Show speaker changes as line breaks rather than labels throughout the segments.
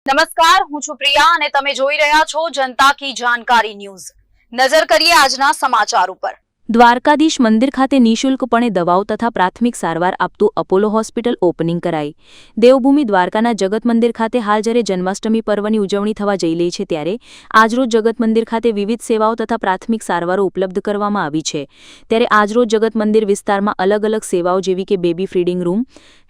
નમસ્કાર, હું છું પ્રિયા અને તમે જોઈ રહ્યા છો જનતા કી જાણકારી ન્યૂઝ। નજર કરીએ આજના સમાચાર ઉપર। દ્વારકાધીશ મંદિર ખાતે નિઃશુલ્કપણે દવાઓ તથા પ્રાથમિક સારવાર આપતું અપોલો હોસ્પિટલ ઓપનિંગ કરાઈ। દેવભૂમિ દ્વારકાના જગત મંદિર ખાતે હાલ જ્યારે જન્માષ્ટમી પર્વની ઉજવણી થવા જઈ રહી છે ત્યારે આજરોજ જગત મંદિર ખાતે વિવિધ સેવાઓ તથા પ્રાથમિક સારવારો ઉપલબ્ધ કરવામાં આવી છે। ત્યારે આજરોજ જગત મંદિર વિસ્તારમાં અલગ અલગ સેવાઓ જેવી કે baby feeding room,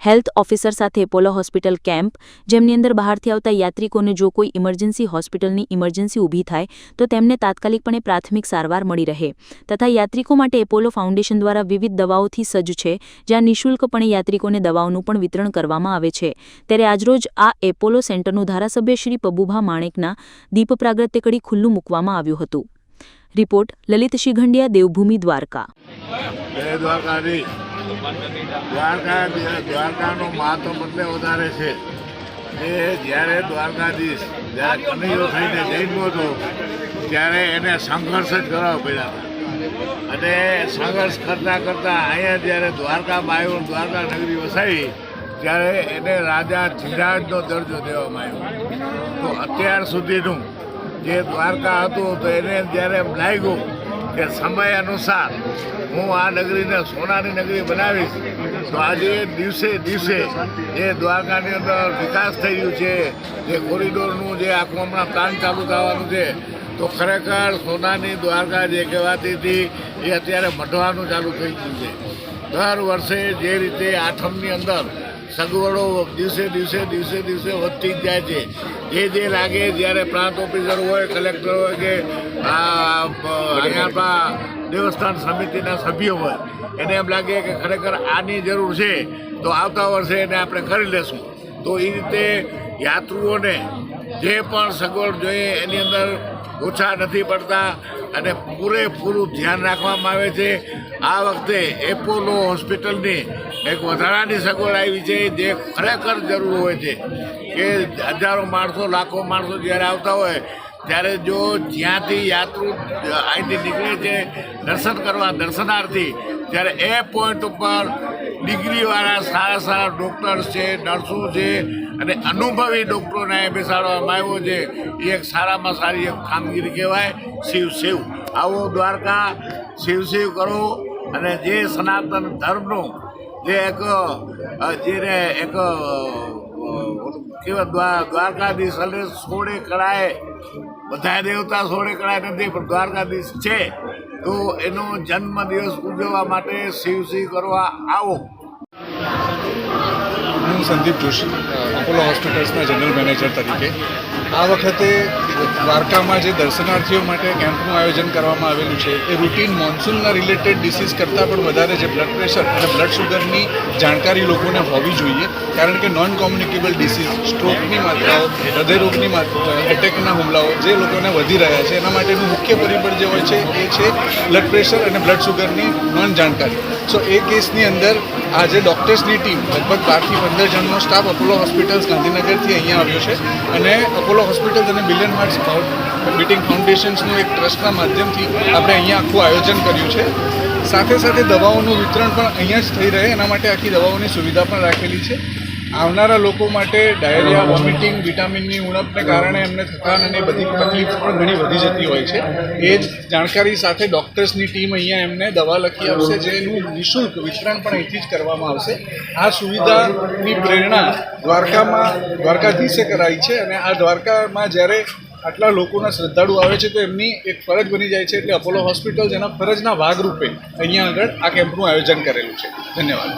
health officer સાથે એપોલો હોસ્પિટલ કેમ્પ, જેમની અંદર બહારથી આવતા યાત્રિકોને જો કોઈ ઇમરજન્સી હોસ્પિટલની ઇમરજન્સી ઊભી થાય તો તેમને તાત્કાલિકપણે પ્રાથમિક સારવાર મળી રહે તથા યાત્રિકો માટે એપોલો ફાઉન્ડેશન દ્વારા વિવિધ દવાઓથી સજ્જ છે, જ્યાં નિઃશુલ્કપણે યાત્રિકોને દવાઓનું પણ વિતરણ કરવામાં આવે છે। ત્યારે આજરોજ આ એપોલો સેન્ટરનું ધારાસભ્ય શ્રી પબુભા માણેકના દીપ પ્રાગટ્ય કરી ખુલ્લું મૂકવામાં આવ્યું હતું। રિપોર્ટ લલિત શિખંડિયા, દેવભૂમિ દ્વારકા।
દ્વારકાનો મહત્વ એટલે વધારે છે કે જ્યારે દ્વારકાધીશ જ્યારે કનૈયો થઈને જન્મ્યો હતો ત્યારે એને સંઘર્ષ જ કરવા પડ્યા હતા અને સંઘર્ષ કરતાં કરતાં અહીંયા જ્યારે દ્વારકામાં આવ્યો, દ્વારકા નગરી વસાવી ત્યારે એને રાજા ધીરાજનો દરજ્જો દેવામાં આવ્યો। તો અત્યાર સુધીનું જે દ્વારકા હતું તો એને જ્યારે લાગ્યું કે સમય અનુસાર હું આ નગરીને સોનાની નગરી બનાવીશ તો આજે દિવસે દિવસે જે દ્વારકાની અંદર વિકાસ થઈ રહ્યું છે, જે કોરિડોરનું જે આખું હમણાં પ્લાન ચાલુ થવાનું છે તો ખરેખર સોનાની દ્વારકા જે કહેવાતી હતી એ અત્યારે મઢવાનું ચાલુ થઈ ગયું છે। દર વર્ષે જે રીતે આઠમની અંદર સગવડો દિવસે દિવસે વધતી જ જાય છે। જે લાગે જ્યારે પ્રાંત ઓફિસર હોય, કલેક્ટર હોય કે અહીંયા દેવસ્થાન સમિતિના સભ્યો હોય એને એમ લાગે કે ખરેખર આની જરૂર છે તો આવતા વર્ષે એને આપણે કરી લેશું। તો એ રીતે યાત્રુઓને જે પણ સગવડ જોઈએ એની અંદર ઓછા નથી પડતા અને પૂરેપૂરું ધ્યાન રાખવામાં આવે છે। આ વખતે એપોલો હોસ્પિટલની એક વધારાની સગવડ આવી છે જે ખરેખર જરૂર હોય છે કે હજારો માણસો, લાખો માણસો જ્યારે આવતા હોય ત્યારે જો જ્યાંથી યાત્રુ અહીંથી નીકળે છે દર્શન કરવા, દર્શનાર્થી, ત્યારે એ પોઈન્ટ ઉપર ડિગ્રીવાળા સારા ડૉક્ટર્સ છે, નર્સો છે અને અનુભવી ડૉક્ટરોને અહીં બેસાડવામાં આવ્યો છે। એ એક સારામાં સારી એક કામગીરી કહેવાય। શિવ આવો દ્વારકા, શિવ કરો અને જે સનાતન ધર્મનું જે જેને એક કહેવાય દ્વારકાધીશ એટલે સોળે કળાએ, બધા દેવતા સોળે કળાએ નથી પણ દ્વારકાધીશ છે તો એનો જન્મદિવસ ઉજવવા માટે શિવ કરવા આવો।
હું સંદીપ જોશી, અપોલો હોસ્પિટલ્સના જનરલ મેનેજર તરીકે આ વખતે દ્વારકામાં જે દર્શનાર્થીઓ માટે કેમ્પનું આયોજન કરવામાં આવેલું છે એ રૂટીન મોન્સૂનના રિલેટેડ ડિસીઝ કરતાં પણ વધારે જે બ્લડ પ્રેશર અને બ્લડ શુગરની જાણકારી લોકોને હોવી જોઈએ, કારણ કે નોન કોમ્યુનિકેબલ ડિસીઝ, સ્ટ્રોકની માત્રાઓ, હૃદયરોગની માત્રાઓ, એટેકના હુમલાઓ જે લોકોને વધી રહ્યા છે એના માટેનું મુખ્ય પરિબળ જે હોય છે એ છે બ્લડ પ્રેશર અને બ્લડ શુગરની નોન જાણકારી। સો એ કેસની અંદર આજે ડૉક્ટર્સની ટીમ લગભગ 12 થી 15 જણનો સ્ટાફ અપોલો હોસ્પિટલ્સ ગાંધીનગરથી અહીંયા આવ્યો છે અને અપોલો હોસ્પિટલ્સ અને બિલિયન હાર્ટ્સ બીટિંગ ફાઉન્ડેશન્સનું એક ટ્રસ્ટના માધ્યમથી આપણે અહીંયા આખું આયોજન કર્યું છે। સાથે સાથે દવાઓનું વિતરણ પણ અહીંયા જ થઈ રહે એના માટે આખી દવાઓની સુવિધા પણ રાખેલી છે। આવનારા લોકો માટે ડાયરિયા, વોમિટિંગ, વિટામિનની ઉણપને કારણે એમને થકાન અને બધી તકલીફ પણ ઘણી વધી જતી હોય છે। એ જ જાણકારી સાથે ડૉક્ટર્સની ટીમ અહીંયા એમને દવા લખી આપશે જેનું નિઃશુલ્ક વિતરણ પણ અહીંથી જ કરવામાં આવશે। આ સુવિધાની પ્રેરણા દ્વારકાધીશે કરાઈ છે અને આ દ્વારકામાં જ્યારે આટલા લોકોના શ્રદ્ધાળુ આવે છે તો એમની એક ફરજ બની જાય છે, એટલે અપોલો હોસ્પિટલ્સ એના ફરજના ભાગરૂપે અહીંયા આગળ આ કેમ્પનું આયોજન કરેલું છે। ધન્યવાદ।